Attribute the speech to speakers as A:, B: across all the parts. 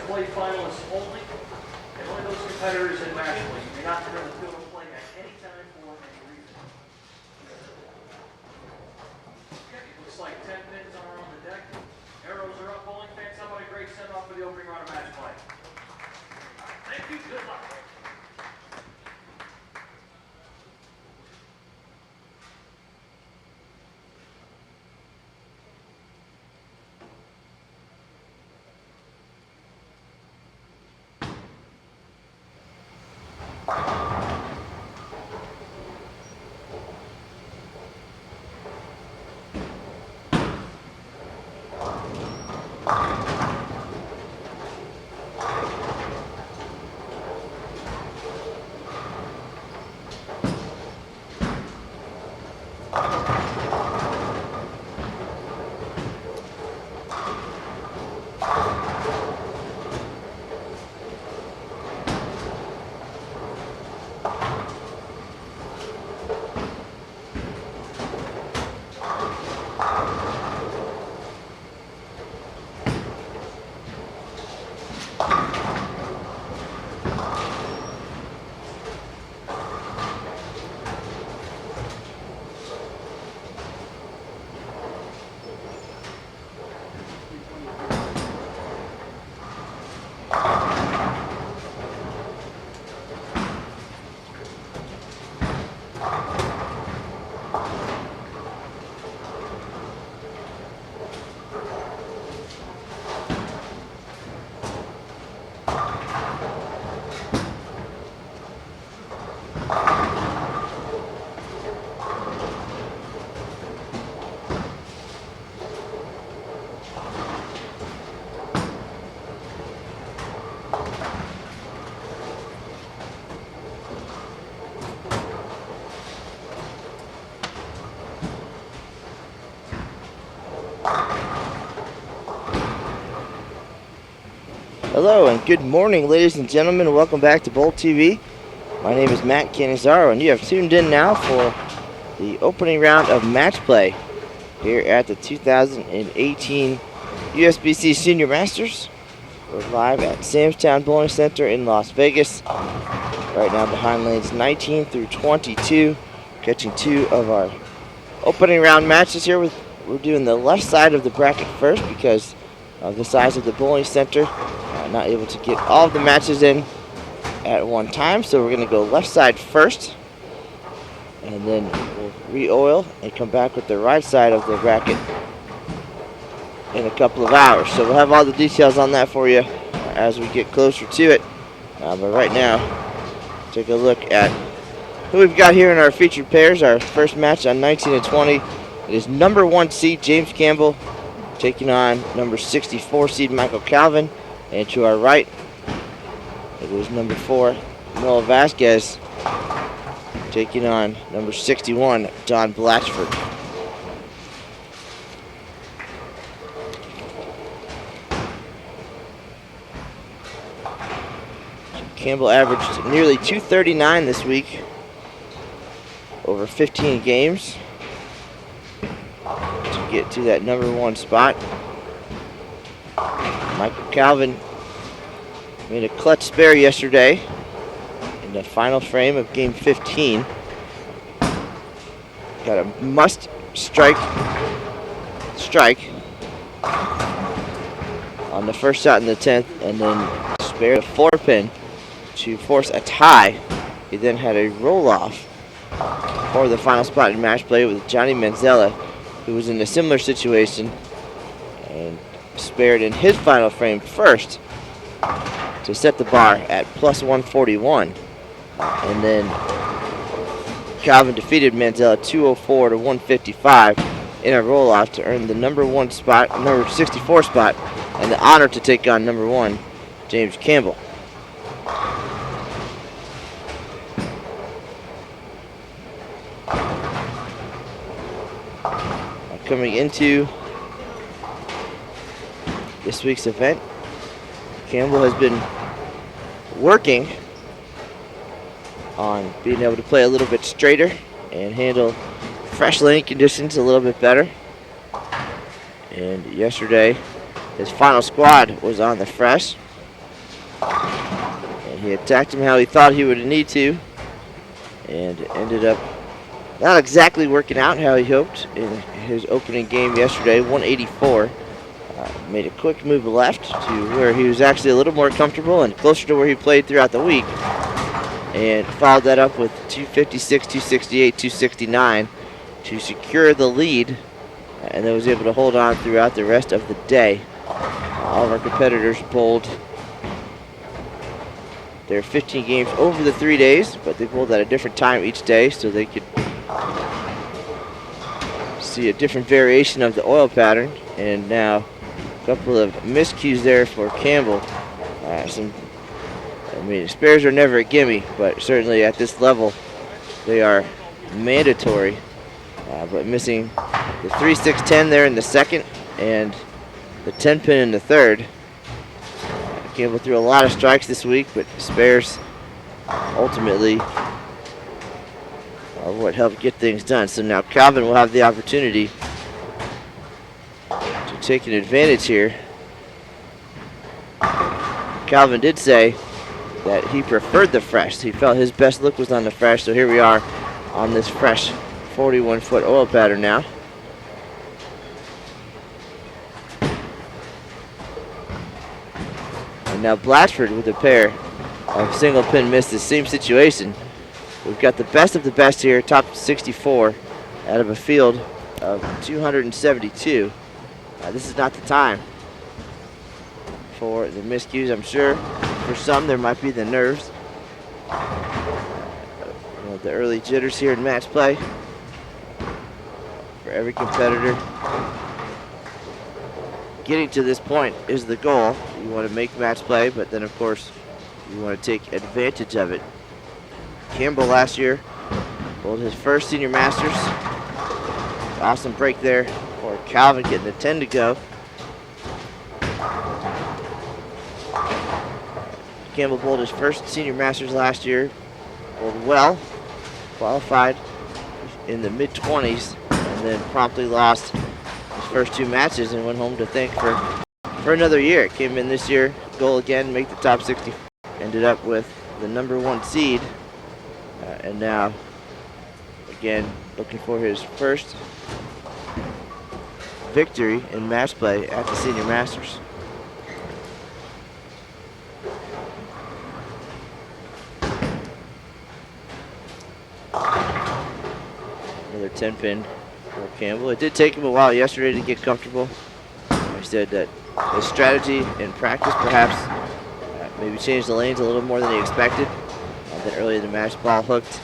A: play finalists only, and only those competitors in match play. You may not enter the field of play at any time for any reason. Okay, it looks like 10 pins are on the deck. Arrows are up. Bowling fans, how about a great send-off for the opening round of match play? Thank you. Good luck.
B: Hello and good morning, ladies and gentlemen. Welcome back to BowlTV. My name is Matt Canizaro, and you have tuned in now for the opening round of match play here at the 2018 USBC Senior Masters. We're live at Samstown Bowling Center in Las Vegas. Right now behind lanes 19 through 22, catching two of our opening round matches here. We're doing the left side of the bracket first because of the size of the bowling center. Not able to get all of the matches in at one time, so we're going to go left side first, and then we'll re-oil and come back with the right side of the bracket in a couple of hours. So we'll have all the details on that for you as we get closer to it. But right now, take a look at who we've got here in our featured pairs. Our first match on 19 and 20, it is number 1 seed James Campbell taking on number 64 seed Michael Calvin. And to our right, it is number 4, Noah Vasquez, taking on number 61, Don Blatchford. Campbell averaged nearly 239 this week, over 15 games, to get to that number 1 spot. Michael Calvin made a clutch spare yesterday in the final frame of game 15. Got a must strike on the first shot in the 10th, and then spared a 4-pin to force a tie. He then had a roll-off for the final spot in match play with Johnny Manzella, who was in a similar situation and spared in his final frame first to set the bar at plus 141. And then Calvin defeated Manzella 204 to 155 in a roll-off to earn the number 64 spot, and the honor to take on number 1, James Campbell. Coming into this week's event, Campbell has been working on being able to play a little bit straighter and handle fresh laning conditions a little bit better. And yesterday, his final squad was on the fresh, He attacked him how he thought he would need to, and ended up not exactly working out how he hoped in his opening game yesterday, 184. Made a quick move left to where he was actually a little more comfortable and closer to where he played throughout the week. And followed that up with 256, 268, 269 to secure the lead. And then was able to hold on throughout the rest of the day. All of our competitors bowled their 15 games over the 3 days, but they bowled at a different time each day so they could see a different variation of the oil pattern. And now a couple of miscues there for Campbell. Spares are never a gimme, but certainly at this level they are mandatory. But missing the 3-6-10 there in the second and the 10 pin in the third. Campbell threw a lot of strikes this week, but spares ultimately are what helped get things done. So now Calvin will have the opportunity to take an advantage here. Calvin did say that he preferred the fresh. He felt his best look was on the fresh, so here we are on this fresh 41-foot oil pattern now. And now Blatchford with a pair of single pin misses. Same situation. We've got the best of the best here, top 64 out of a field of 272. This is not the time for the miscues, I'm sure. For some, there might be the nerves. The early jitters here in match play. For every competitor, getting to this point is the goal. You want to make match play, but then of course you want to take advantage of it. Campbell last year bowled his first Senior Masters. Awesome break there for Calvin, getting the 10 to go. Campbell bowled his first Senior Masters last year. Bowled well, qualified in the mid-20s, and then promptly lost his first 2 matches and went home to think for another year. Came in this year, goal again, make the top 60. Ended up with the #1 seed, and now again looking for his first victory in match play at the Senior Masters. Another 10 pin for Campbell. It did take him a while yesterday to get comfortable. He said that his strategy in practice perhaps maybe changed the lanes a little more than he expected. Then early in the match, ball hooked.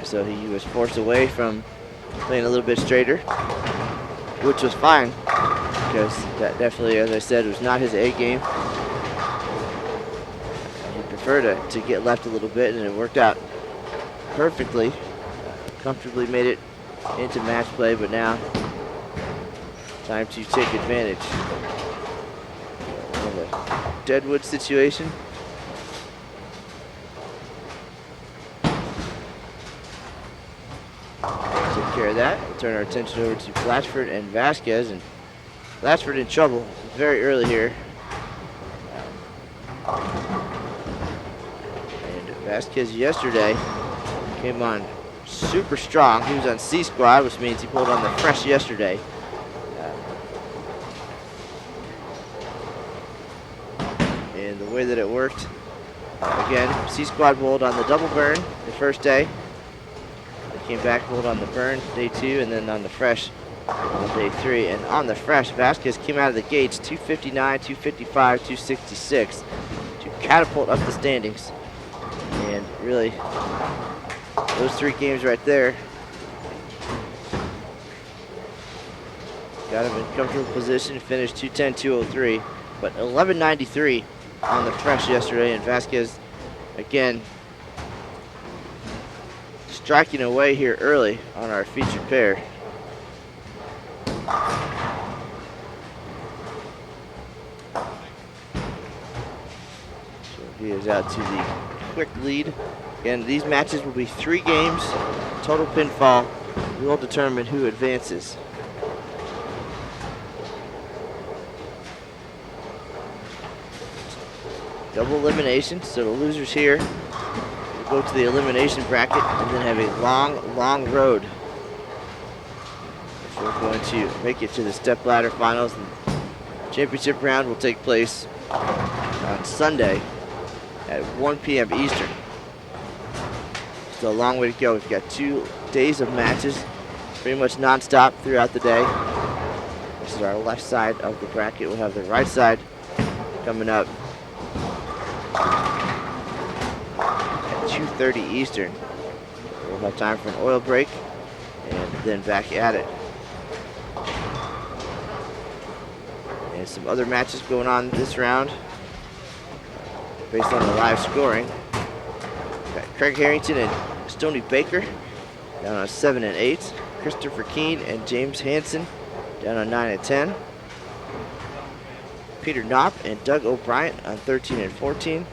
B: So he was forced away from playing a little bit straighter, which was fine because that definitely, as I said, was not his A game. He preferred to get left a little bit, and it worked out perfectly. Comfortably made it into match play, but now time to take advantage of a deadwood situation. Take care of that. We'll turn our attention over to Blatchford and Vasquez, and Blatchford in trouble very early here. And Vasquez yesterday came on super strong. He was on C squad, which means he pulled on the fresh yesterday. And the way that it worked, again, C squad bowled on the double burn the first day. They came back, bowled on the burn day 2, and then on the fresh on day 3. And on the fresh, Vasquez came out of the gates 259, 255, 266 to catapult up the standings. And really, those 3 games right there got him in comfortable position, finished 210, 203, but 1193 on the fresh yesterday, and Vasquez again striking away here early on our featured pair. So he is out to the quick lead. Again, these matches will be 3 games, total pinfall. We will determine who advances. Double elimination, so the losers here will go to the elimination bracket and then have a long, long road. If we're going to make it to the step ladder finals, the championship round will take place on Sunday at 1 p.m. Eastern. Still a long way to go. We've got 2 days of matches, pretty much non-stop throughout the day. This is our left side of the bracket. We'll have the right side coming up at 2:30 Eastern. We'll have time for an oil break and then back at it. And some other matches going on this round based on the live scoring. We've got Craig Harrington and Stoney Baker down on 7 and 8. Christopher Keene and James Hansen down on 9 and 10. Peter Knopp and Doug O'Brien on 13 and 14.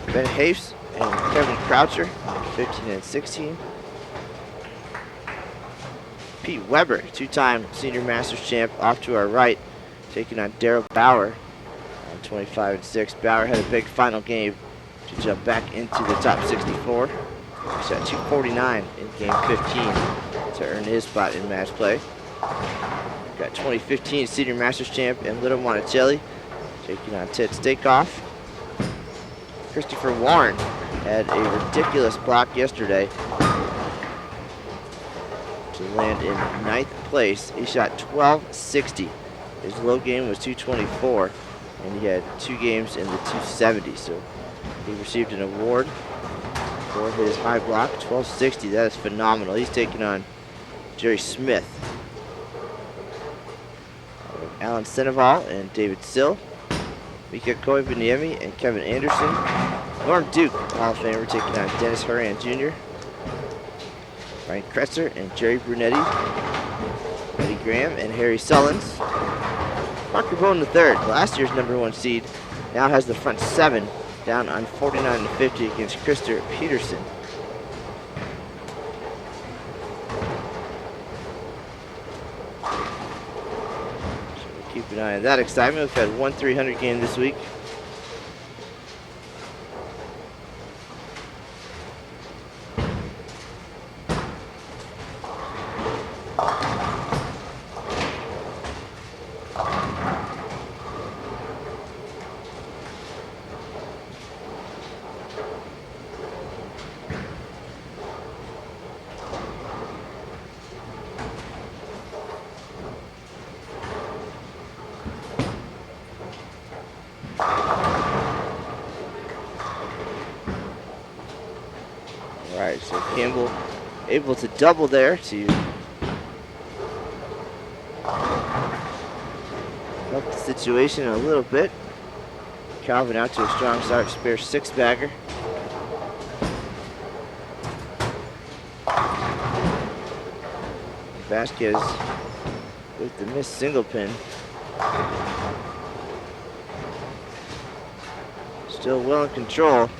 B: Ben Hafes and Kevin Croucher on 15 and 16. Pete Weber, 2-time Senior Masters champ, off to our right, taking on Darryl Bauer on 25 and 6. Bauer had a big final game to jump back into the top 64. He shot 249 in game 15 to earn his spot in match play. We've got 2015 Senior Masters champ and Little Monticelli taking on Ted Stakeoff. Christopher Warren had a ridiculous block yesterday to land in 9th place. He shot 1260. His low game was 224, and he had 2 games in the 270s. So he received an award for his high block, 1260. That is phenomenal. He's taking on Jerry Smith. Alan Seneval and David Sill. Mika Koivaniemi and Kevin Anderson. Norm Duke, Hall of Famer, taking on Dennis Horan Jr. Ryan Kretzer and Jerry Brunetti. Eddie Graham and Harry Sullins. Parker Bone III, last year's #1 seed, now has the front 7 down on 49 and 50 against Krister Peterson. Keep an eye on that excitement. We've had 1 300 game this week. Alright, so Campbell able to double there to help the situation a little bit. Calvin out to a strong start, spare 6-bagger. Vasquez with the missed single pin. Still well in control.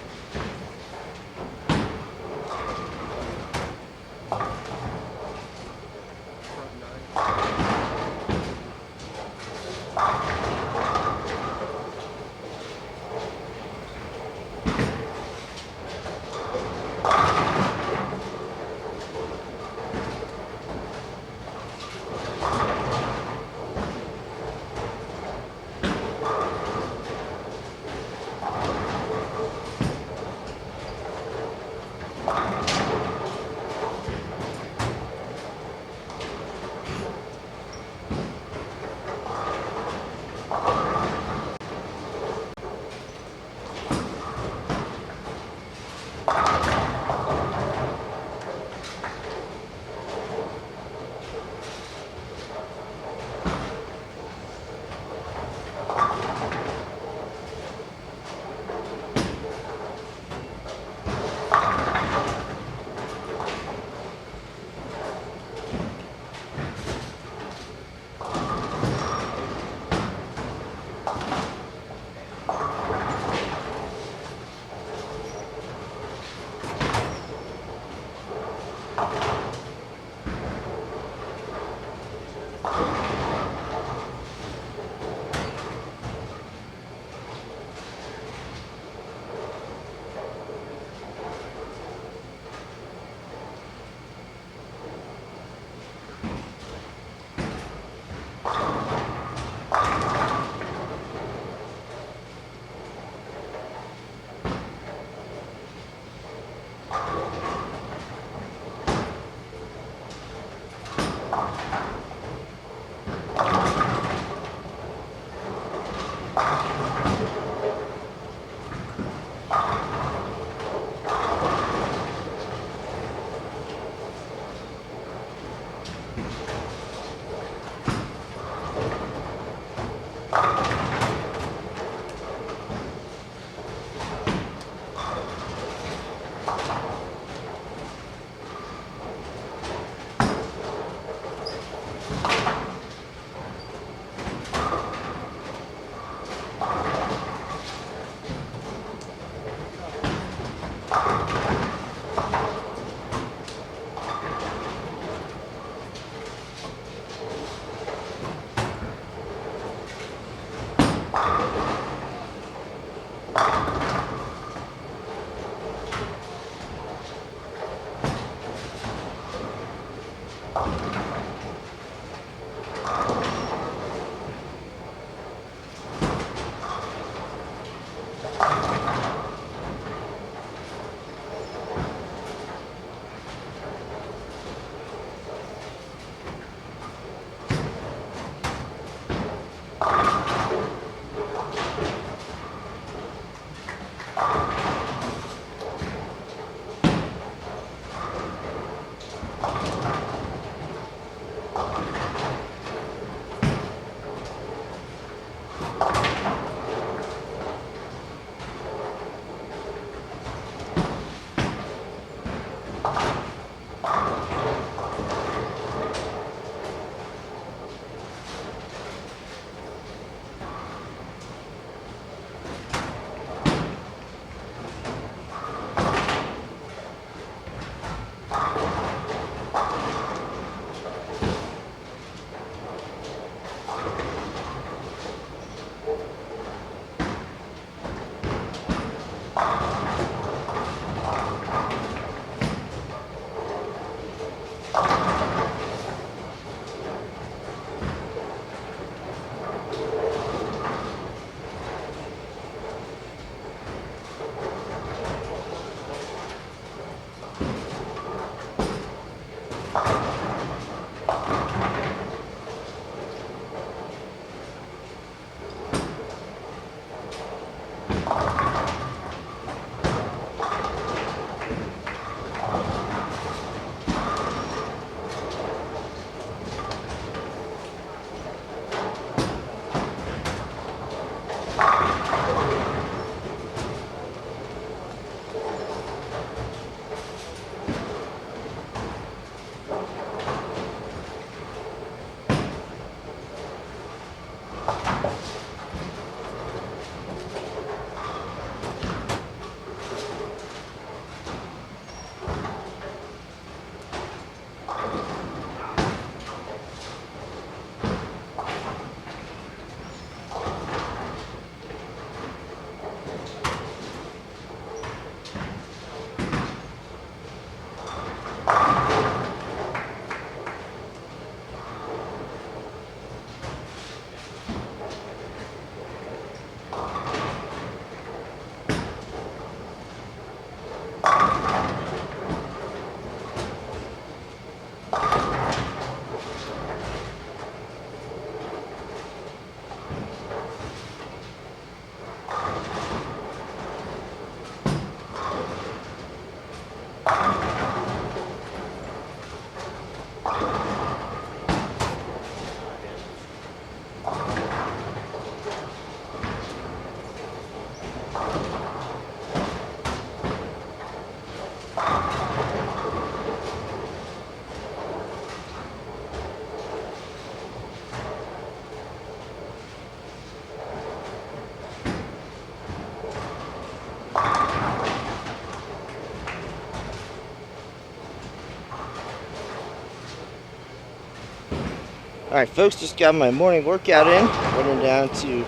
B: Alright folks, just got my morning workout in. Running down to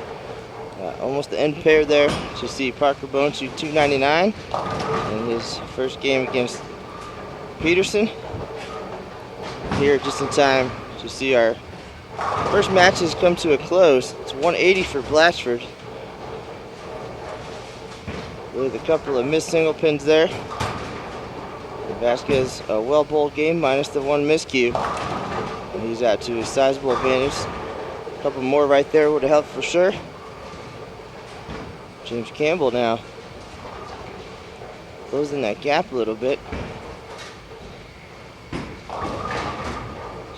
B: almost the end pair there to see Parker Bone shoot 299 in his first game against Peterson. Here just in time to see our first match has come to a close. It's 180 for Blatchford with a couple of missed single pins there. Vasquez a well bowled game minus the one miscue. things out to a sizable advantage. A couple more right there would have helped for sure. James Campbell now closing that gap a little bit.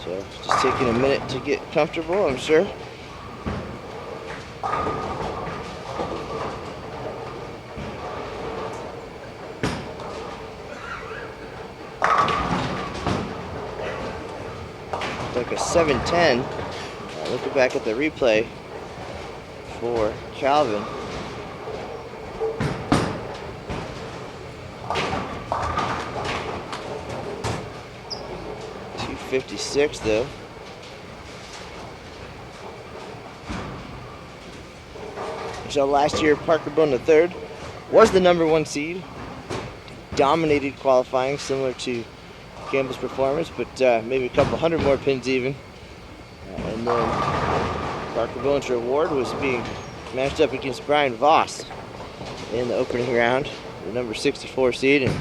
B: So just taking a minute to get comfortable, I'm sure. Like a 7-10. Looking back at the replay for Calvin. .256 though. So last year, Parker Bone III was the #1 seed. Dominated qualifying, similar to Campbell's performance, but maybe a couple hundred more pins even. And then Parker Bone's reward was being matched up against Brian Voss in the opening round, the number 64 seed, and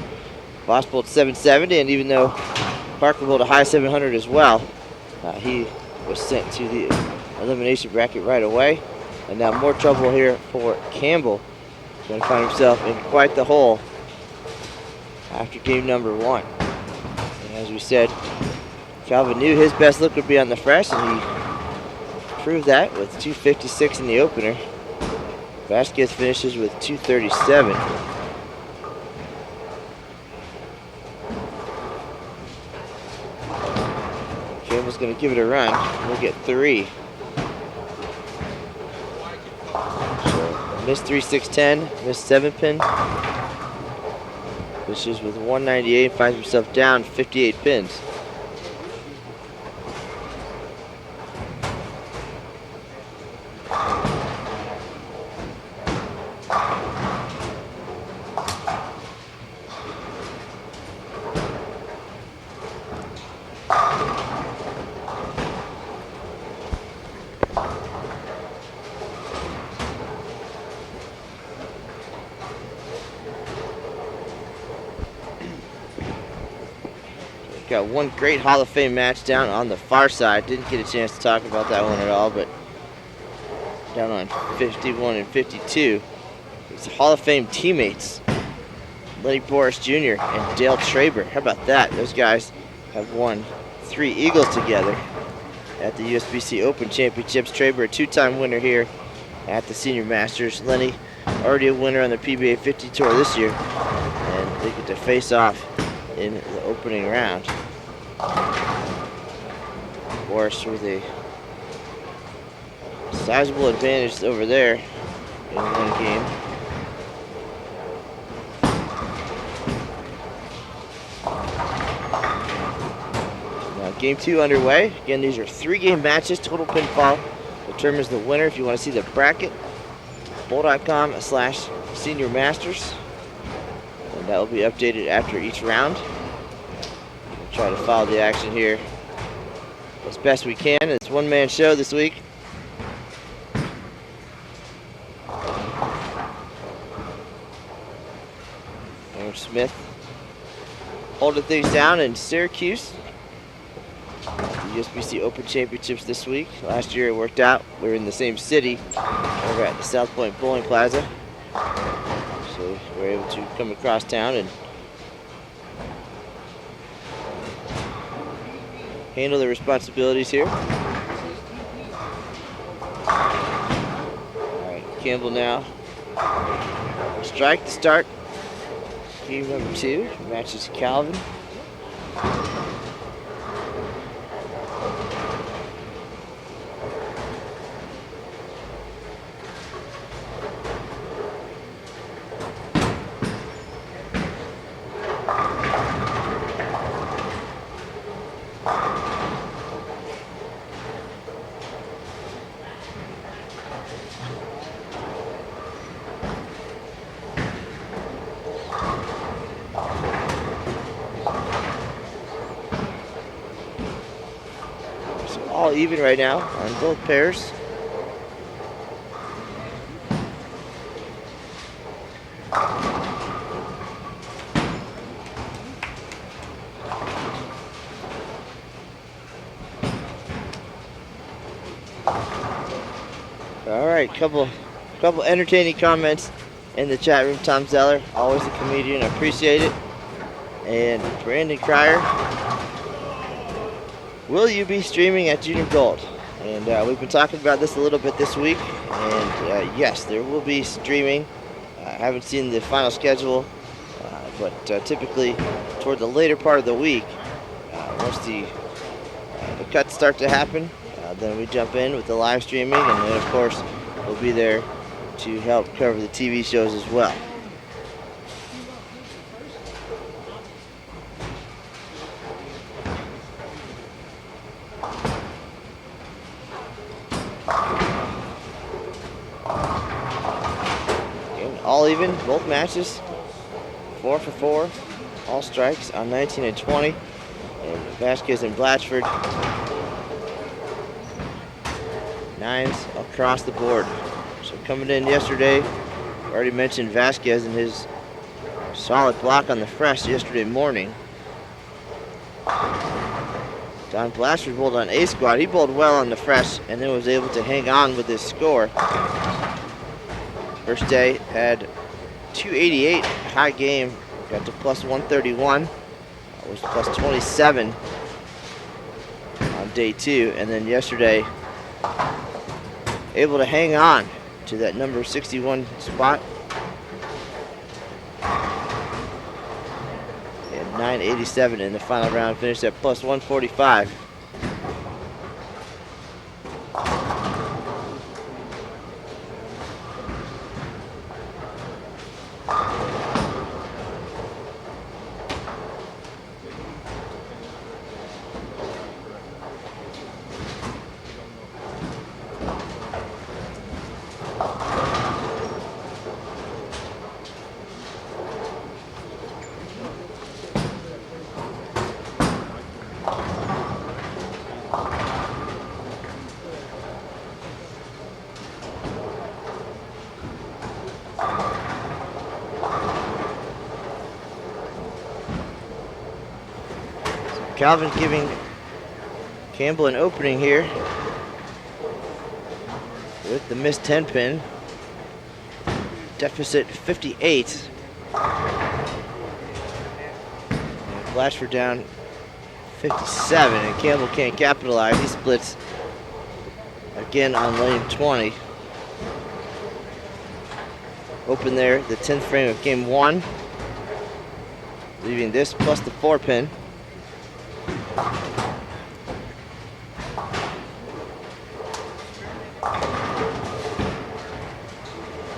B: Voss bowled 770, and even though Parker bowled a high 700 as well, he was sent to the elimination bracket right away. And now more trouble here for Campbell. Going to find himself in quite the hole after game number 1. And as we said, Calvin knew his best look would be on the fresh, and he proved that with 256 in the opener. Vasquez finishes with 237. Campbell's going to give it a run. We'll get 3. Missed 3-6-10, missed 7-pin. Finishes with 198, finds himself down 58 pins. Got one great Hall of Fame match down on the far side. Didn't get a chance to talk about that one at all, but down on 51 and 52. It's Hall of Fame teammates, Lenny Boris Jr. and Dale Traber. How about that? Those guys have won 3 Eagles together at the USBC Open Championships. Traber, a 2-time winner here at the Senior Masters. Lenny, already a winner on the PBA 50 Tour this year, and they get to face off in the opening round. Boris with a sizable advantage over there in one game. Now game 2 underway. Again, these are 3-game matches. Total pinfall determines the winner. If you want to see the bracket, bowl.com/Senior Masters. And that will be updated after each round. We'll try to follow the action here as best we can. It's a one-man show this week. Aaron Smith holding things down in Syracuse. The USBC Open Championships this week. Last year it worked out. We were in the same city over at the South Point Bowling Plaza. So we were able to come across town and handle the responsibilities here. Alright, Campbell now. Strike to start game number 2. Matches Calvin. All even right now on both pairs. All right, couple entertaining comments in the chat room. Tom Zeller, always a comedian, appreciate it. And Brandon Cryer, will you be streaming at Junior Gold? And we've been talking about this a little bit this week, and yes, there will be streaming. I haven't seen the final schedule, but typically toward the later part of the week, once the cuts start to happen, then we jump in with the live streaming, and then of course we'll be there to help cover the TV shows as well. All even, both matches, 4 for 4, all strikes on 19 and 20, and Vasquez and Blatchford, 9s across the board. So coming in yesterday, already mentioned Vasquez and his solid block on the fresh yesterday morning. Don Blatchford bowled on A squad. He bowled well on the fresh and then was able to hang on with his score. First day had 288, high game, got to plus 131, was plus 27 on day 2, and then yesterday able to hang on to that number 61 spot. And 987 in the final round, finished at plus 145. Calvin giving Campbell an opening here with the missed 10 pin. Deficit 58. And Blatchford down 57, and Campbell can't capitalize. He splits again on lane 20. Open there, the 10th frame of game 1. Leaving this plus the 4 pin.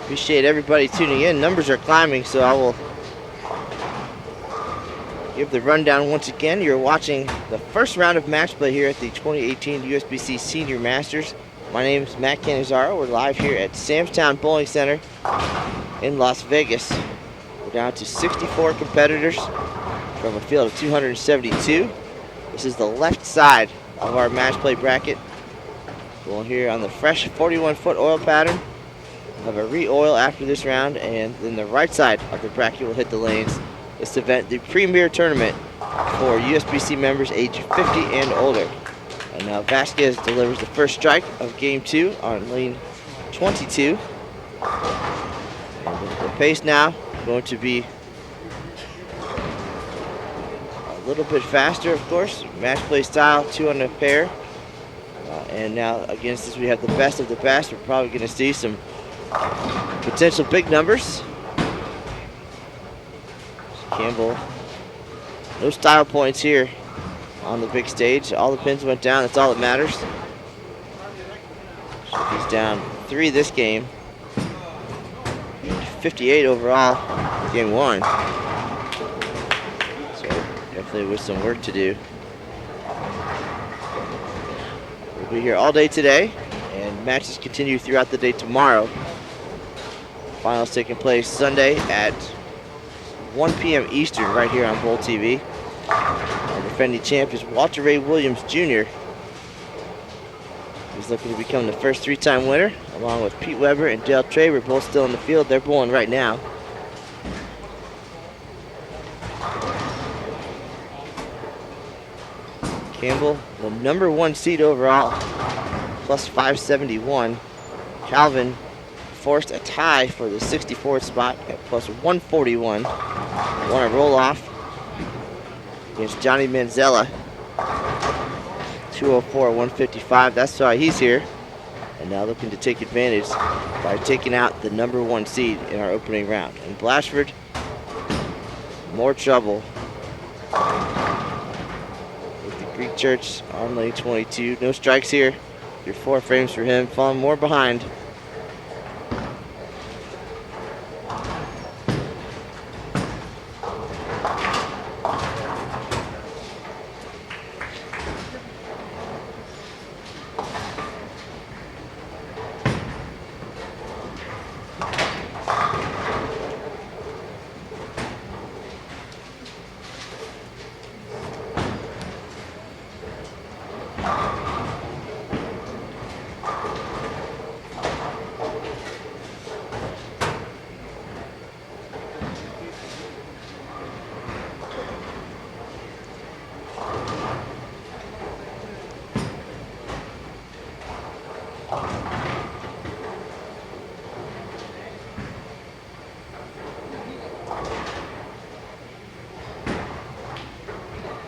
B: Appreciate everybody tuning in. Numbers are climbing, so I will give the rundown once again. You're watching the first round of match play here at the 2018 USBC Senior Masters. My name is Matt Canizaro. We're live here at Samstown Bowling Center in Las Vegas. We're down to 64 competitors from a field of 272. This is the left side of our match play bracket. We'll here on the fresh 41-foot oil pattern. We'll have a re-oil after this round, and then the right side of the bracket will hit the lanes. This event, the premier tournament for USBC members age 50 and older. And now Vasquez delivers the first strike of game 2 on lane 22. And the pace now going to be a little bit faster, of course. Match play style, 2 on a pair. And now against this we have the best of the best. We're probably going to see some potential big numbers. Campbell, no style points here on the big stage. All the pins went down. That's all that matters. So he's down 3 this game. 58 overall, game 1. So definitely with some work to do. We'll be here all day today, and matches continue throughout the day tomorrow. Finals taking place Sunday at 1 p.m. Eastern right here on BowlTV. Our defending champ is Walter Ray Williams Jr. He's looking to become the first 3-time winner, along with Pete Weber and Dale Traber, both still in the field. They're bowling right now. Campbell, the number 1 seed overall, plus 571. Calvin forced a tie for the 64th spot at plus 141. Won a roll-off against Johnny Manzella. 204, 155. That's why he's here. And now looking to take advantage by taking out the #1 seed in our opening round. And Blatchford, more trouble with the Greek Church on lane 22. No strikes here. Your 4 frames for him, falling more behind.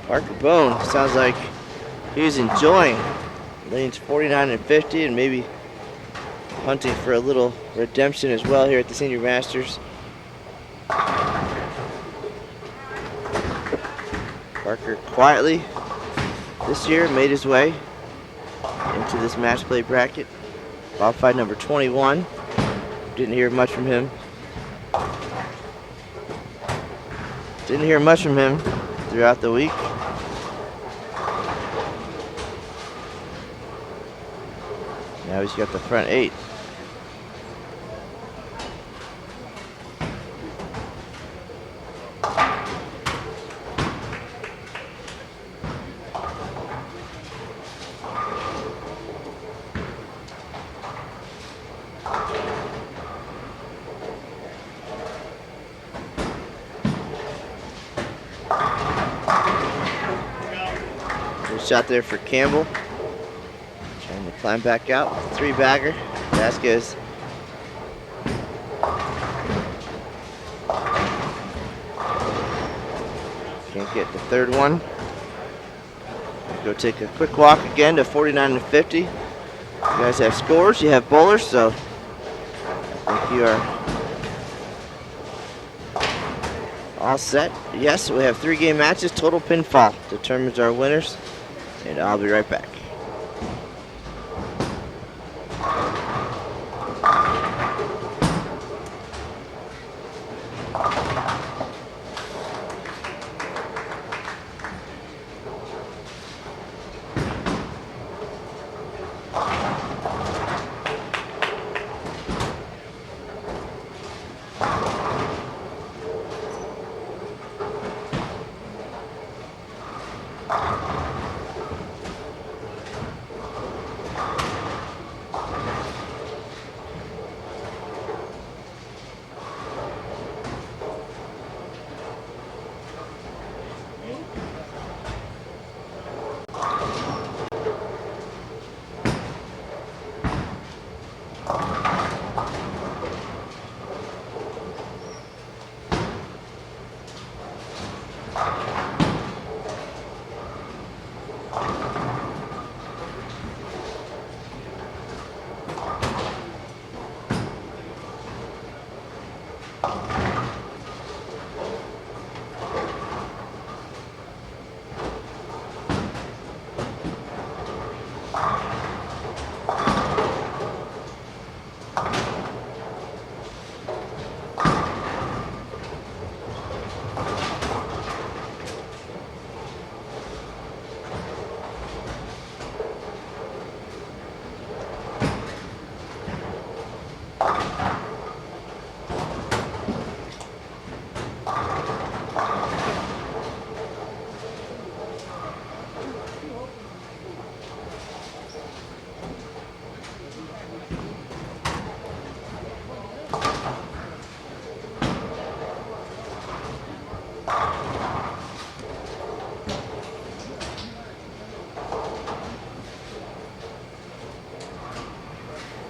B: Parker Bone sounds like he's enjoying lanes 49 and 50 and maybe hunting for a little redemption as well here at the Senior Masters. Parker quietly this year made his way into this match play bracket. Bob fight number 21. Didn't hear much from him. Throughout the week. Now he's got the front 8. Shot there for Campbell. Trying to climb back out. 3-bagger. Vasquez. Can't get the third one. Go take a quick walk again to 49 and 50. You guys have scores, you have bowlers, so I think you are all set. Yes, we have 3 game matches. Total pinfall determines our winners. And I'll be right back.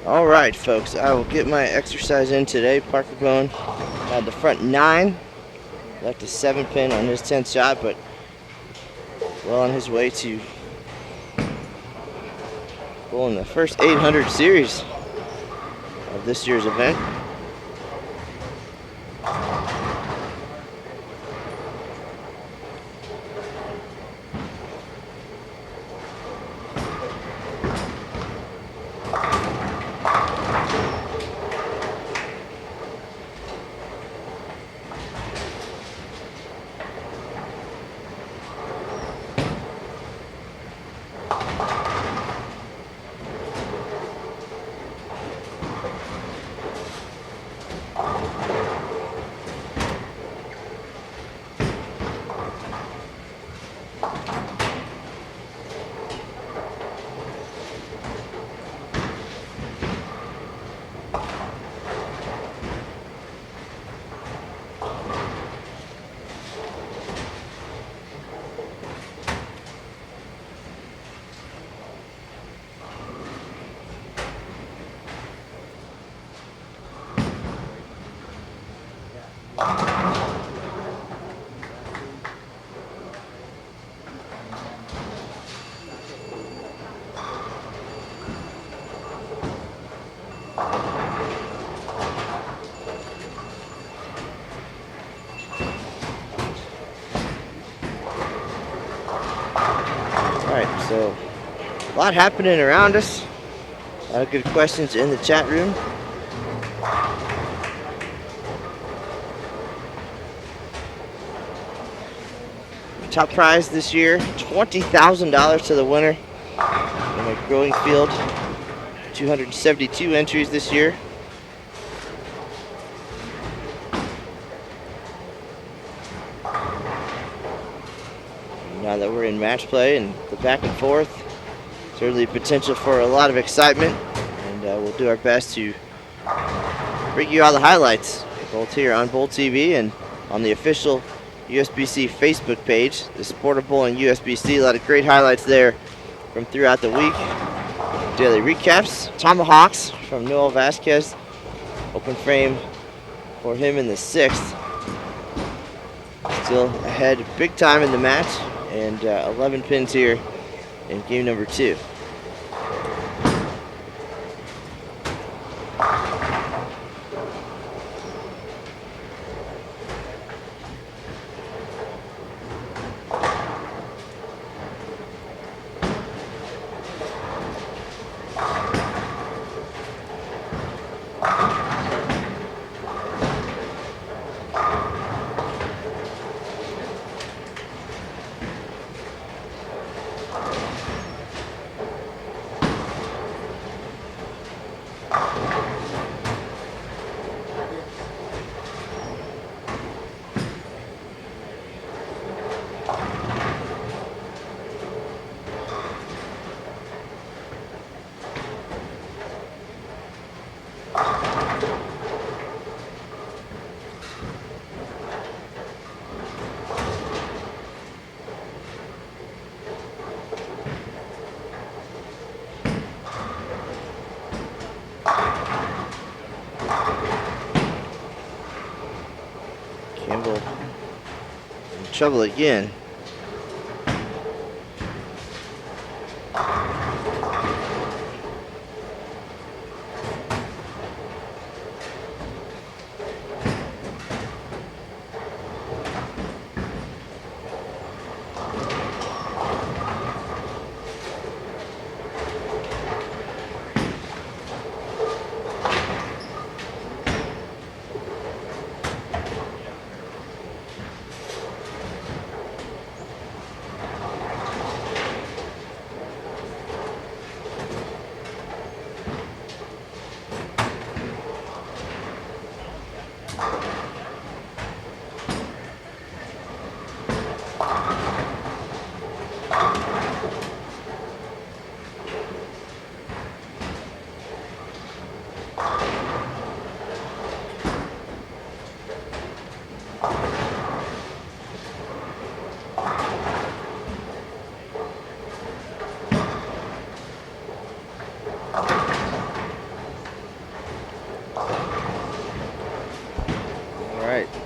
B: All right, folks, I will get my exercise in today. Parker Bowen had the front 9, left a 7-pin on his 10th shot, but well on his way to bowling the first 800 series of this year's event. Alright, so a lot happening around us. A lot of good questions in the chat room. Top prize this year, $20,000 to the winner in a growing field. 272 entries this year. Now that we're in match play and the back and forth, certainly potential for a lot of excitement, and we'll do our best to bring you all the highlights, both here on BowlTV and on the official USBC Facebook page, the Sport of Bowling USBC. A lot of great highlights there from throughout the week. Daily recaps, tomahawks from Noel Vasquez, open frame for him in the 6th. Still ahead big time in the match, and 11 pins here in game number 2. Campbell in trouble again.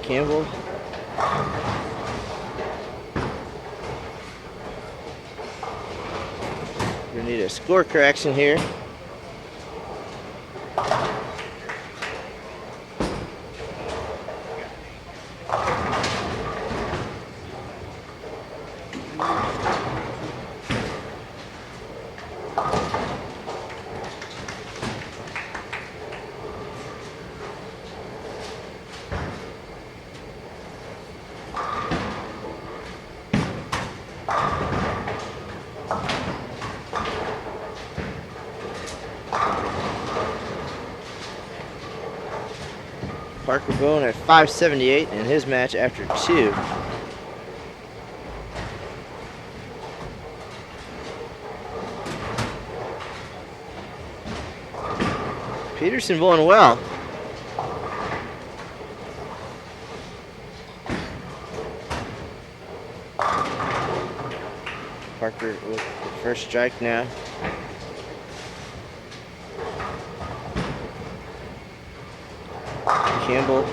B: Campbell. We need a score correction here. Parker Bowen at 578 in his match after 2. Peterson bowling well. Parker with the first strike now. Campbell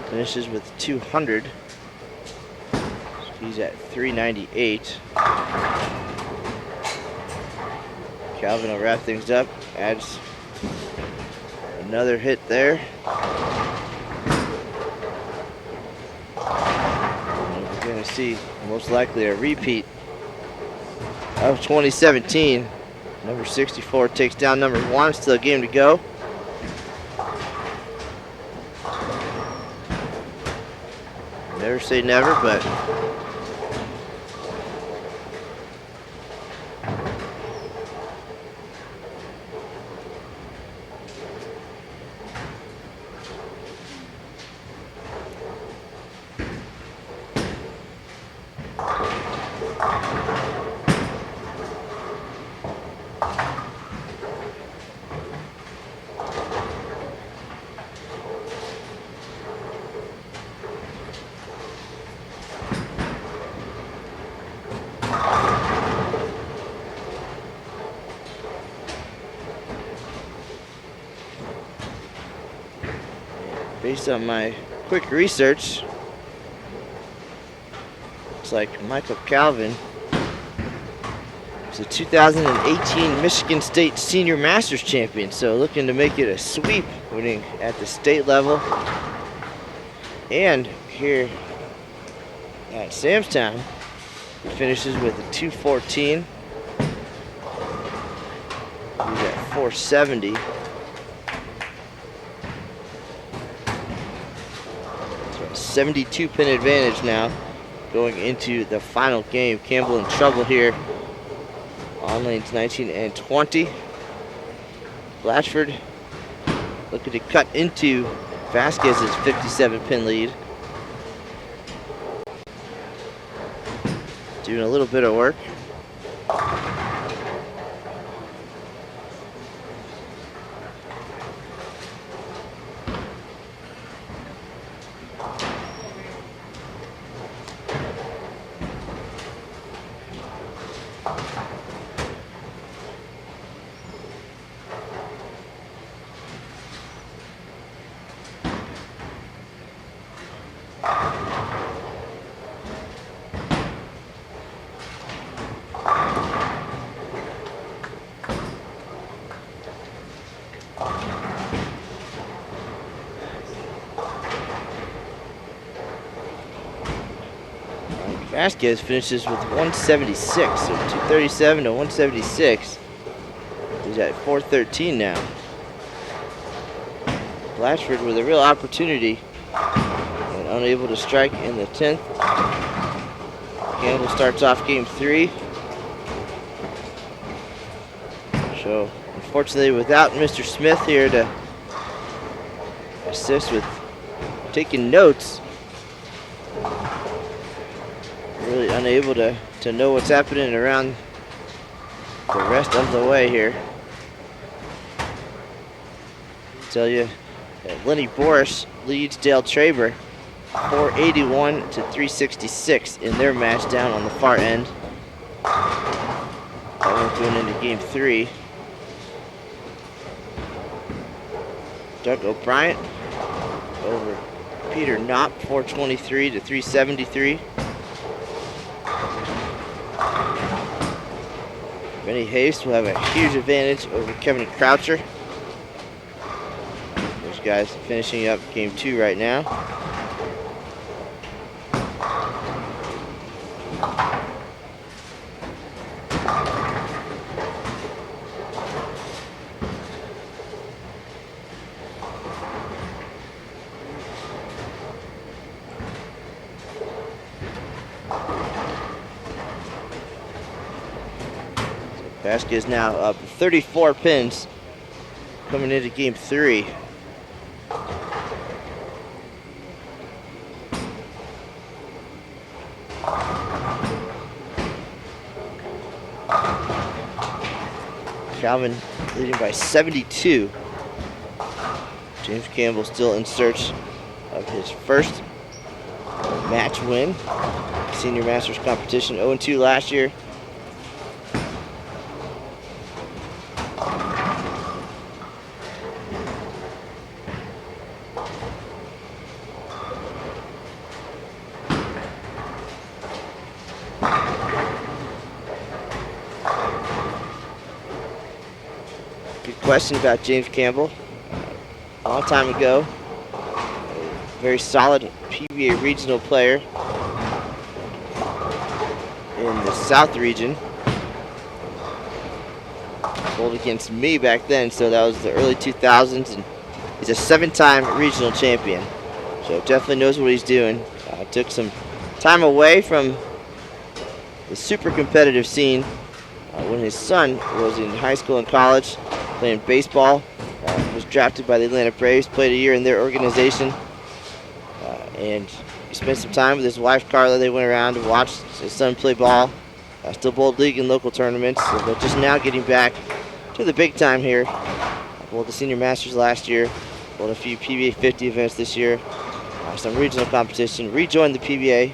B: finishes with 200. So he's at 398. Calvin will wrap things up. Adds another hit there. And we're going to see most likely a repeat of 2017. Number 64 takes down number 1. Still a game to go. Never say never, but based on my quick research, looks like Michael Calvin is a 2018 Michigan State Senior Masters champion, so looking to make it a sweep, winning at the state level and here at Samstown. He finishes with a 214. He's at 470. 72 pin advantage now going into the final game. Campbell in trouble here on lanes 19 and 20. Blatchford looking to cut into Vasquez's 57 pin lead. Doing a little bit of work. Vasquez finishes with 176, so 237 to 176. He's at 413 now. Blatchford with a real opportunity and unable to strike in the 10th. Campbell starts off game 3. So unfortunately without Mr. Smith here to assist with taking notes, really unable to know what's happening around the rest of the way here. Tell you that Lenny Boris leads Dale Traber 481 to 366 in their match down on the far end. That one going into game 3. Doug O'Brien over Peter Knopp, 423 to 373. Benny Haste will have a huge advantage over Kevin Croucher. Those guys finishing up game 2 right now. Vasquez now up 34 pins coming into game 3. Calvin leading by 72. James Campbell still in search of his first match win. Senior Masters competition, 0-2 last year. Question about James Campbell. A long time ago, a very solid PBA regional player in the South region. Bowled against me back then, so that was the early 2000s, and he's a 7-time regional champion. So definitely knows what he's doing. Took some time away from the super competitive scene when his son was in high school and college, playing baseball. Was drafted by the Atlanta Braves, played a year in their organization, and he spent some time with his wife Carla. They went around and watched his son play ball. Still bowled league and local tournaments, but just now getting back to the big time here. Bowled the Senior Masters last year, bowled a few PBA 50 events this year, some regional competition, rejoined the PBA.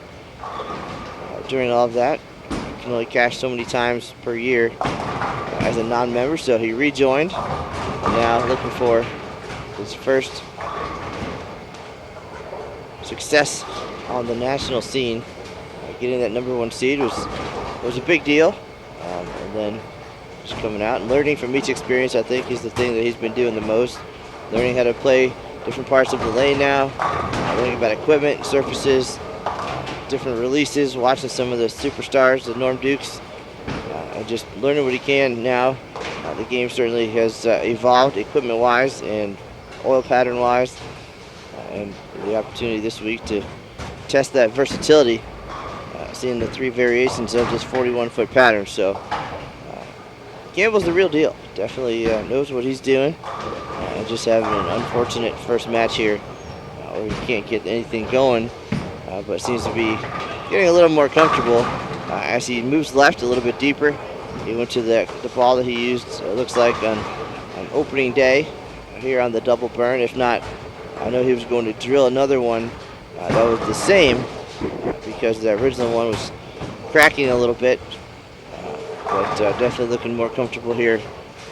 B: During all of that, you can only cash so many times per year as a non-member, so he rejoined, and now looking for his first success on the national scene. Getting that #1 seed was a big deal, and then just coming out and learning from each experience, I think, is the thing that he's been doing the most. Learning how to play different parts of the lane now, learning about equipment, surfaces, different releases, watching some of the superstars, the Norm Dukes, and just learning what he can now. The game certainly has evolved equipment-wise and oil pattern-wise, and the opportunity this week to test that versatility, seeing the 3 variations of this 41-foot pattern. So Campbell's the real deal. Definitely knows what he's doing. Just having an unfortunate first match here where he can't get anything going, but seems to be getting a little more comfortable as he moves left a little bit deeper. He went to the ball that he used, it looks like, on opening day here on the double burn. If not, I know he was going to drill another one that was the same, because the original one was cracking a little bit, but definitely looking more comfortable here.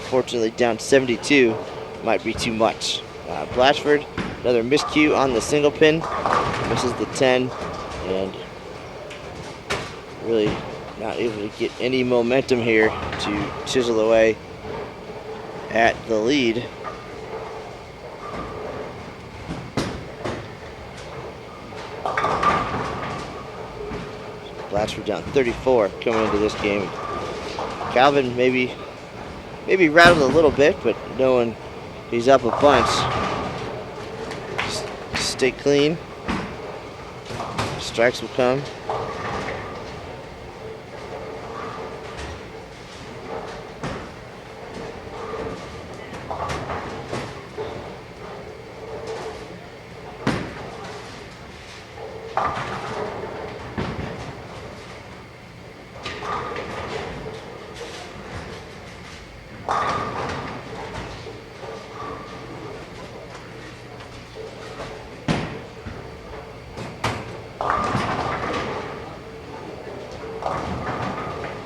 B: Fortunately, down 72 might be too much. Blatchford, another miscue on the single pin, misses the 10, and really not able to get any momentum here to chisel away at the lead. Blatchford down 34 coming into this game. Calvin maybe rattled a little bit, but knowing he's up a bunch, just stay clean. Strikes will come.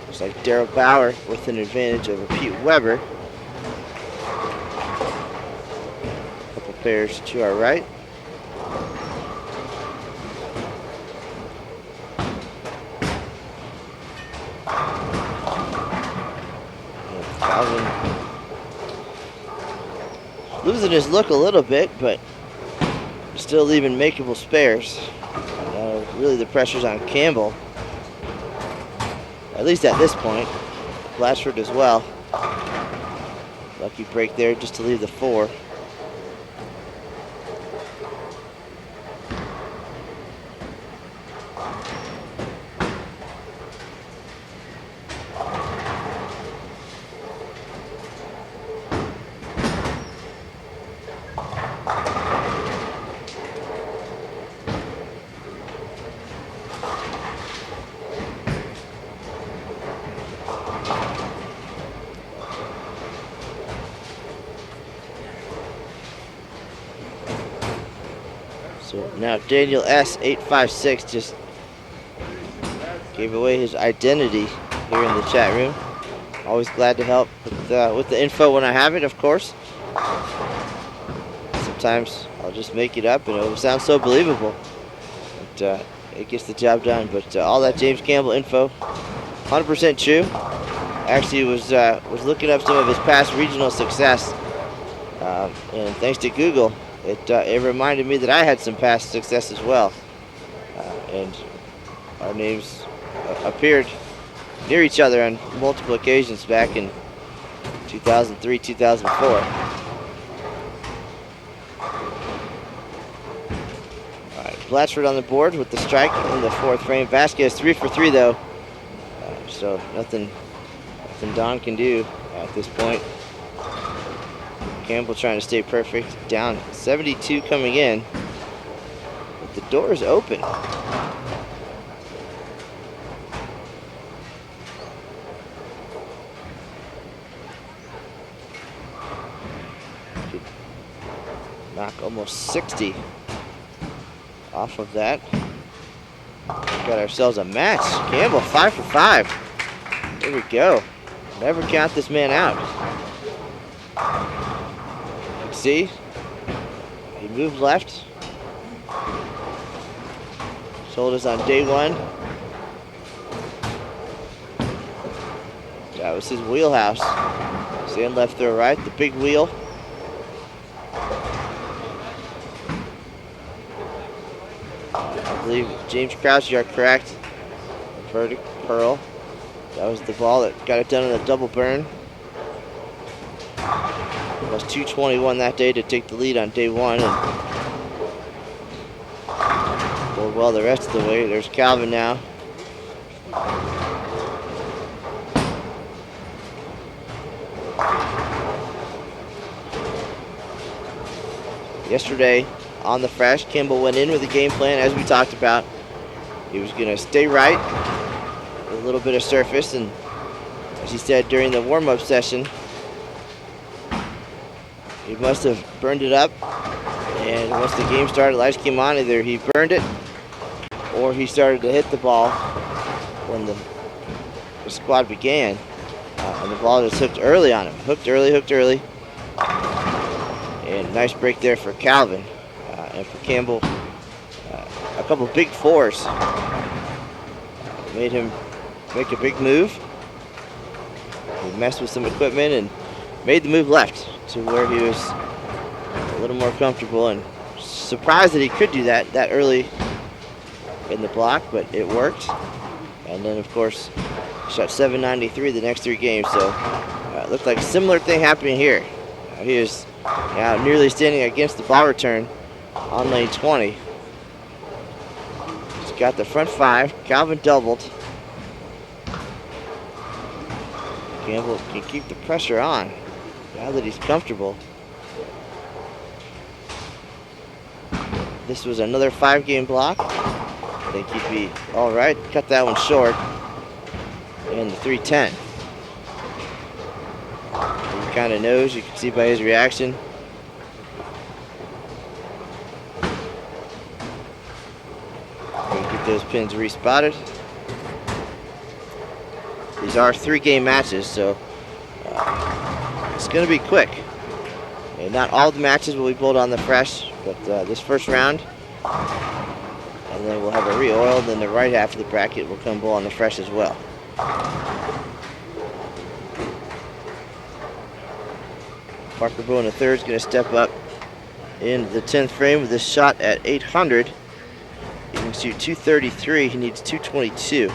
B: Looks like Darryl Bauer with an advantage over Pete Weber. Couple pairs to our right. Calvin losing his look a little bit, but still leaving makeable spares. Really the pressure's on Campbell, at least at this point. Blatchford as well. Lucky break there just to leave the 4. So now Daniel S. 856 just gave away his identity here in the chat room. Always glad to help with the info when I have it, of course. Sometimes I'll just make it up and it'll sound so believable. But it gets the job done. But all that James Campbell info, 100% true. Actually was looking up some of his past regional success, and thanks to Google, it reminded me that I had some past success as well, and our names appeared near each other on multiple occasions back in 2003, 2004. All right, Blatchford on the board with the strike in the 4th frame. Vasquez 3 for 3 though, so nothing Don can do at this point. Campbell trying to stay perfect. Down 72 coming in, but the door is open. Could knock almost 60 off of that. Got ourselves a match. Campbell 5 for 5. There we go. Never count this man out. See, he moved left. Shoulders on day 1. That was his wheelhouse. Stand left, throw right, the big wheel. I believe James Crouch, you are correct. Verdict pearl. That was the ball that got it done in a double burn. It was 221 that day to take the lead on day 1, and bowled well the rest of the way. There's Calvin now. Yesterday on the fresh, Campbell went in with a game plan as we talked about. He was going to stay right with a little bit of surface, and as he said during the warm-up session, he must have burned it up, and once the game started, lights came on, either he burned it or he started to hit the ball when the squad began, and the ball just hooked early on him. Hooked early. And nice break there for Calvin. And for Campbell, a couple big 4s made him make a big move. He messed with some equipment and made the move left to where he was a little more comfortable, and surprised that he could do that early in the block, but it worked. And then of course shot 793 the next 3 games, so it looked like a similar thing happening here. He is now nearly standing against the ball return on lane 20. He's got the front 5. Calvin doubled. Campbell can keep the pressure on now that he's comfortable. This was another 5-game block. I think he'd be all right. Cut that one short. And the 310. He kind of knows. You can see by his reaction. Get those pins respotted. These are 3-game matches, so it's going to be quick. And not all the matches will be bowled on the fresh, but this first round, and then we'll have a re-oil, then the right half of the bracket will come bowl on the fresh as well. Parker Bowen III is going to step up in the 10th frame with this shot at 800. He can shoot 233. He needs 222.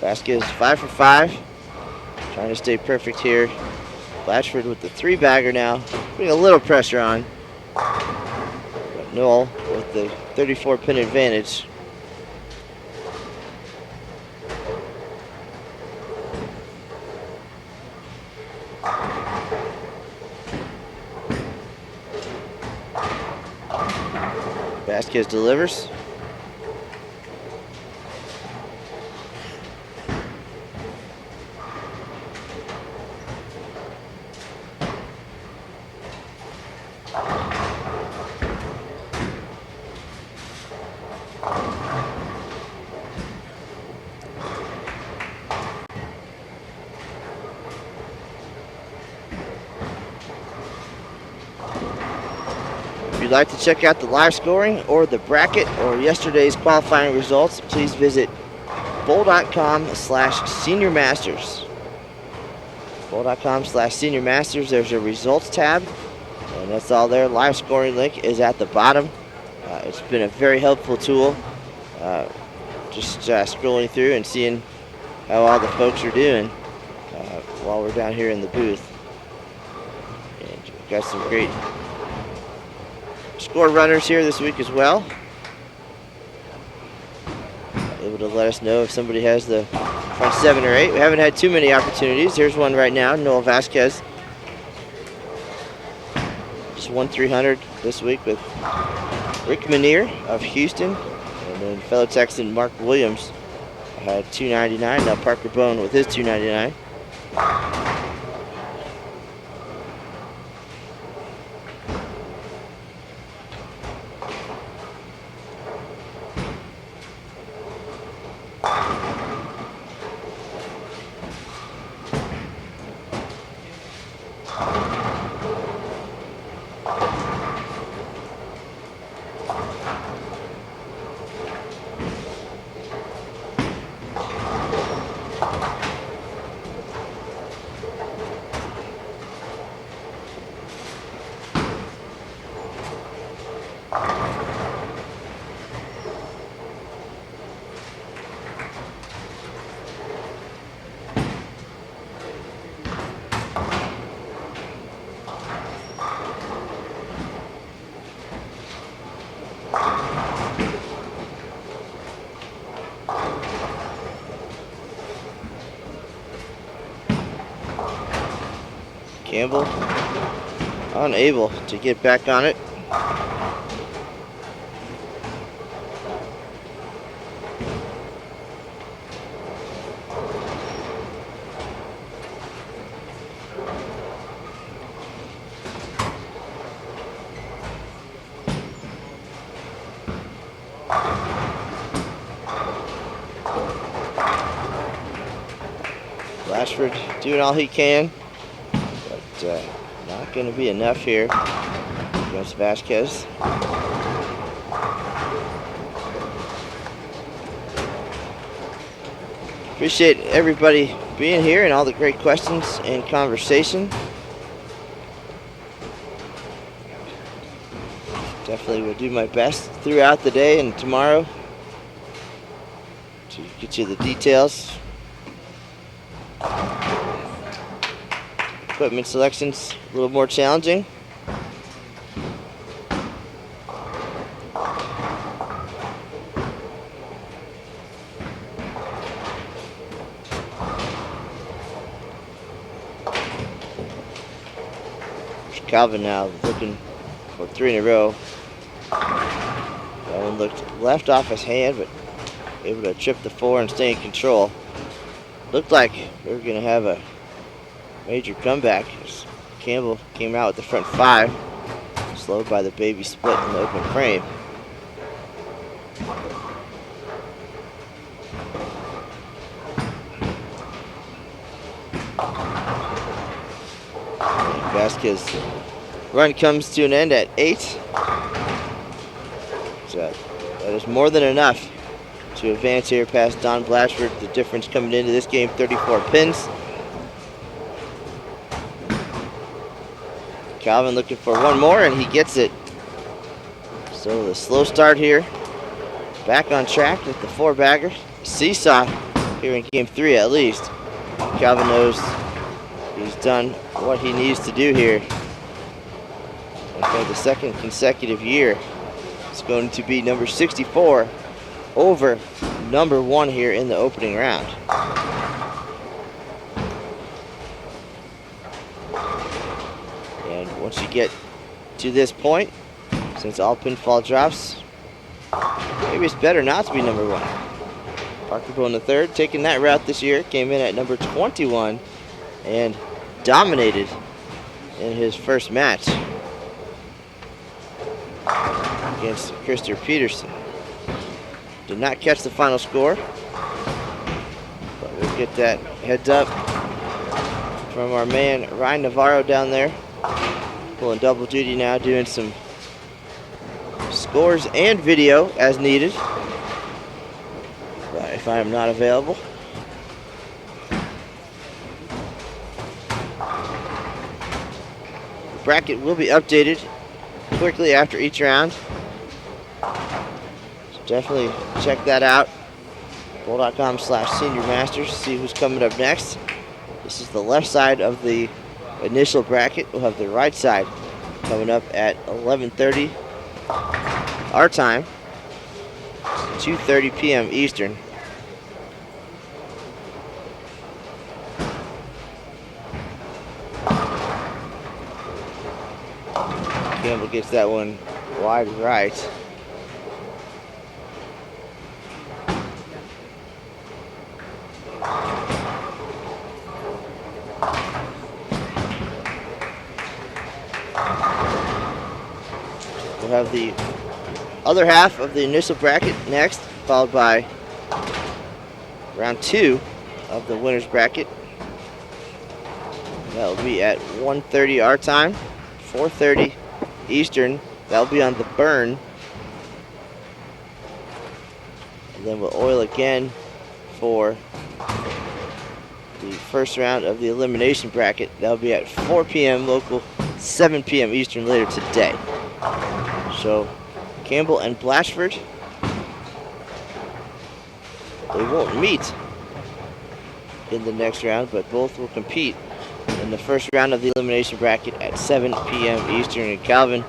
B: Vasquez 5 for 5. Trying to stay perfect here. Blatchford with the 3-bagger now, putting a little pressure on. But Noel with the 34-pin advantage. Vasquez delivers. If you'd like to check out the live scoring or the bracket or yesterday's qualifying results, please visit bowl.com/Senior Masters. Bowl.com/Senior Masters. There's a results tab, and that's all there. Live scoring link is at the bottom. It's been a very helpful tool. Just scrolling through and seeing how all the folks are doing while we're down here in the booth. And we've got some great score runners here this week as well. Able to let us know if somebody has the front 7 or 8. We haven't had too many opportunities. Here's one right now, Noel Vasquez. Just won 300 this week with Rick Manier of Houston. And then fellow Texan Mark Williams had 299. Now Parker Bowen with his 299. Campbell unable to get back on it. Blatchford doing all he can. Not going to be enough here against Vasquez. Appreciate everybody being here and all the great questions and conversation. Definitely will do my best throughout the day and tomorrow to get you the details. Equipment selection's a little more challenging. Calvin now looking for 3 in a row. That one looked left off his hand, but able to trip the 4 and stay in control. Looked like we were going to have a major comeback as Campbell came out with the front 5, slowed by the baby split in the open frame. Vasquez run comes to an end at 8. So that is more than enough to advance here past Don Blatchford. The difference coming into this game, 34 pins. Calvin looking for one more, and he gets it. So the slow start here. Back on track with the 4-bagger. Seesaw here in game 3 at least. Calvin knows he's done what he needs to do here. And for the second consecutive year, it's going to be number 64 over number 1 here in the opening round. And once you get to this point, since all pinfall drops, maybe it's better not to be number 1. Parker Boone III taking that route this year, came in at number 21 and dominated in his first match against Krister Peterson. Did not catch the final score, but we'll get that heads up from our man Ryan Navarro down there, pulling double duty now, doing some scores and video as needed if I am not available. The bracket will be updated quickly after each round, so definitely check that out. Bowl.com/Senior Masters to see who's coming up next. This is the left side of the initial bracket. We'll have the right side coming up at 11:30 our time, 2:30 p.m. Eastern. Campbell gets that one wide right. We'll have the other half of the initial bracket next, followed by round 2 of the winner's bracket. That'll be at 1:30 our time, 4:30 Eastern. That'll be on the burn. And then we'll oil again for the first round of the elimination bracket. That'll be at 4 p.m. local, 7 p.m. Eastern later today. So Campbell and Blatchford, they won't meet in the next round, but both will compete in the first round of the elimination bracket at 7 p.m. Eastern. And Calvin,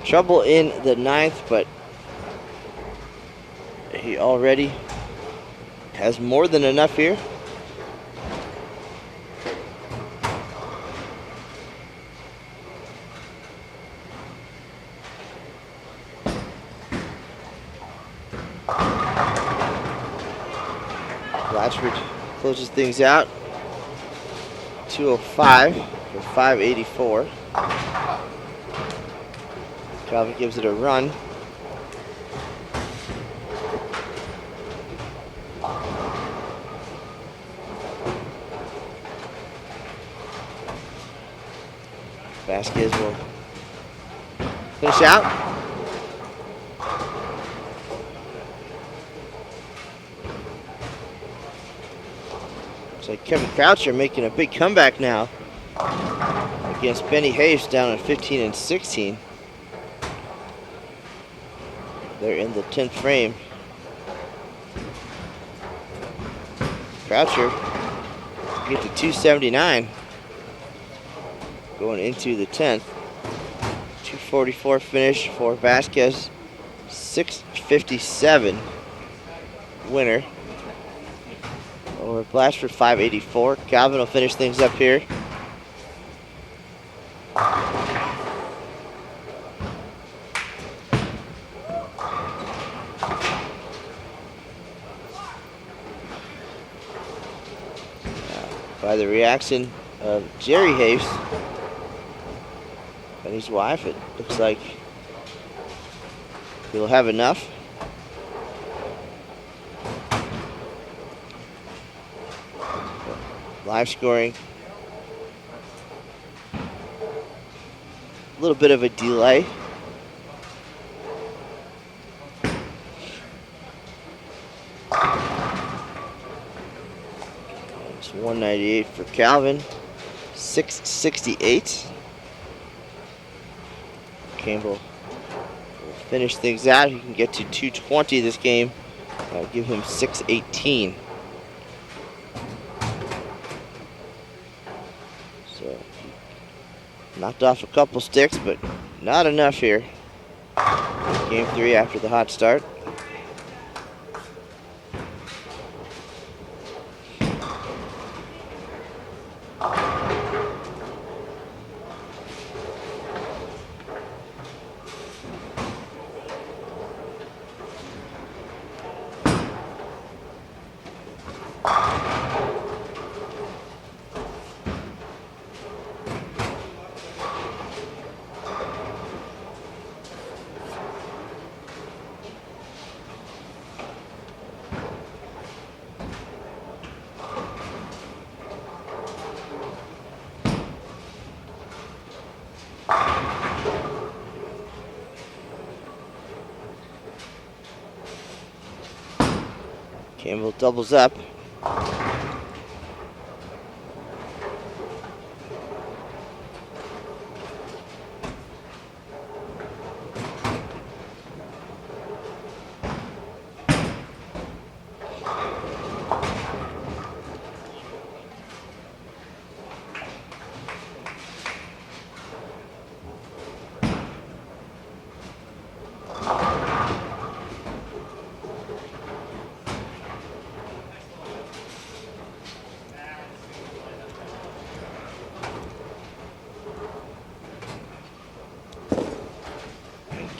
B: trouble in the 9th, but he already has more than enough here. Blatchford closes things out. 205 for 584. Calvin gives it a run. Vasquez will finish out. Like Kevin Croucher making a big comeback now against Benny Hayes down at 15 and 16. They're in the 10th frame. Croucher get to 279 going into the 10th. 244 finish for Vasquez. 657 winner over Blatchford, 584. Calvin will finish things up here. By the reaction of Jerry Hayes and his wife, it looks like he'll have enough. Live scoring little bit of a delay. It's 198 for Calvin, 668. Campbell will finish things out. He can get to 220 this game. I'll give him 618. So knocked off a couple sticks, but not enough here. Game 3 after the hot start. Campbell doubles up.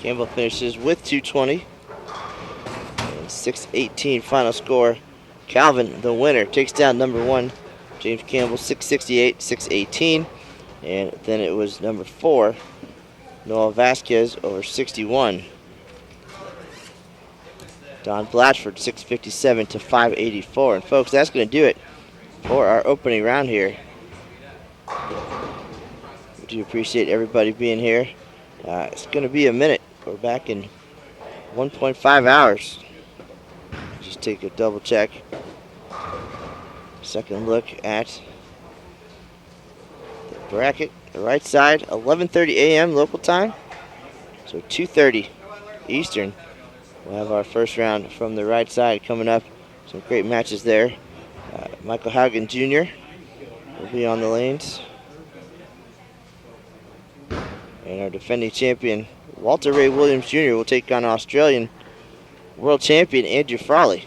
B: Campbell finishes with 220 and 618 final score. Calvin, the winner, takes down number 1, James Campbell, 668, 618. And then it was number 4, Noel Vasquez, over 61. Don Blatchford, 657 to 584. And folks, that's going to do it for our opening round here. We do appreciate everybody being here. It's going to be a minute. We're back in 1.5 hours. Just take a double check. Second look at the bracket. The right side, 11:30 a.m. local time. So 2:30 Eastern. We'll have our first round from the right side coming up. Some great matches there. Michael Haugen Jr. will be on the lanes. And our defending champion, Walter Ray Williams Jr. will take on Australian world champion Andrew Frawley.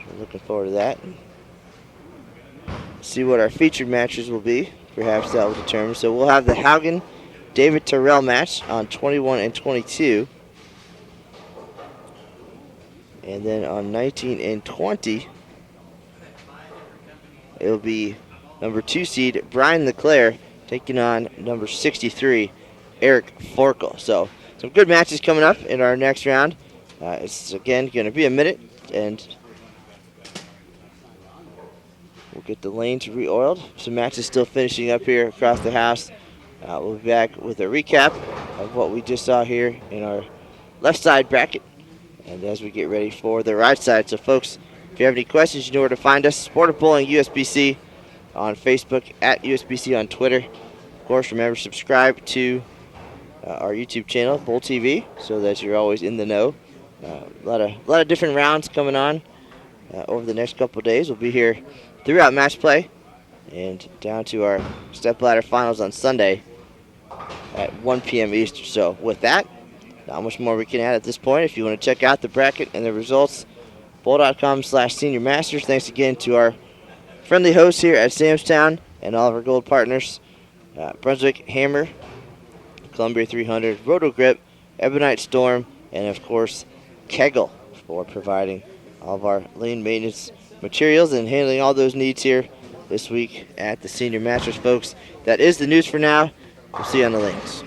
B: We're looking forward to that. See what our featured matches will be. Perhaps that will determine. So we'll have the Haugen David Terrell match on 21 and 22. And then on 19 and 20, it'll be number 2 seed Brian LeClaire taking on number 63, Eric Forkel. So some good matches coming up in our next round. It's again going to be a minute, and we'll get the lanes re-oiled. Some matches still finishing up here across the house. We'll be back with a recap of what we just saw here in our left side bracket, and as we get ready for the right side. So folks, if you have any questions, you know where to find us. Sport of Bowling USBC on Facebook, at USBC on Twitter. Of course, remember, subscribe to our YouTube channel, BowlTV, so that you're always in the know. A lot of different rounds coming on over the next couple of days. We'll be here throughout match play and down to our stepladder finals on Sunday at 1 p.m. Eastern. So with that, not much more we can add at this point. If you want to check out the bracket and the results, bowl.com/Senior Masters. Thanks again to our friendly hosts here at Samstown and all of our gold partners, Brunswick Hammer, Columbia 300, Roto Grip, Ebonite Storm, and of course Kegel for providing all of our lane maintenance materials and handling all those needs here this week at the Senior Masters. Folks, that is the news for now. We'll see you on the lanes.